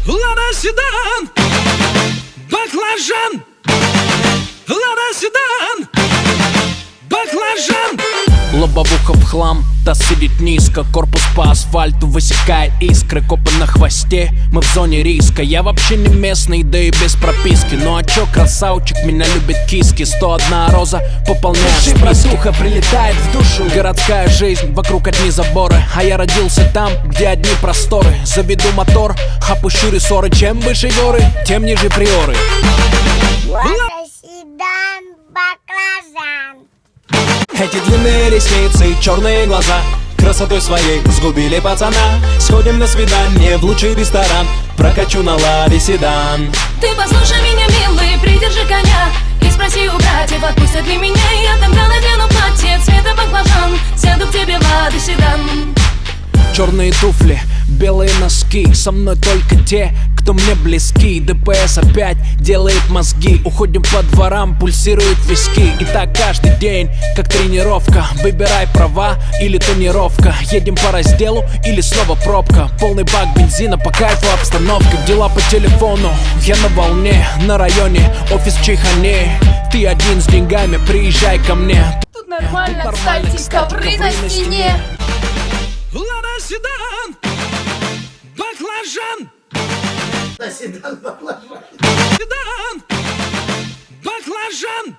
Лада седан, баклажан. Лада седан, баклажан. Лобовуха в хлам, таз сидит низко. Корпус по асфальту высекает искры. Копы на хвосте, мы в зоне риска. Я вообще не местный, да и без прописки. Ну а чё, красавчик, меня любит киски. 101 роза пополняет списки. Братуха прилетает в душу. Городская жизнь, вокруг одни заборы. А я родился там, где одни просторы. Заведу мотор, опущу рессоры. Чем выше горы, тем ниже приоры. Лада седан, баклажан. Эти длинные ресницы и черные глаза красотой своей сгубили пацана. Сходим на свидание в лучший ресторан. Прокачу на ладе седан. Ты послушай меня, милый, придержи коня и спроси у братьев, отпустят ли меня. Я тогда надену платье цвета баклажан. Сяду к тебе в Лада седан. Черные туфли, белые носки. Со мной только те, кто мне близки. ДПС опять делает мозги. Уходим по дворам, пульсируют виски. И так каждый день, как тренировка. Выбирай права или тонировка. Едем по разделу или снова пробка. Полный бак бензина, по кайфу обстановка. Дела по телефону, я на волне. На районе, офис в Чайхане. Ты один с деньгами, приезжай ко мне. Тут нормально, кстати, ковры на стене. Лада седан, баклажан. Седан, баклажан. Седан, баклажан.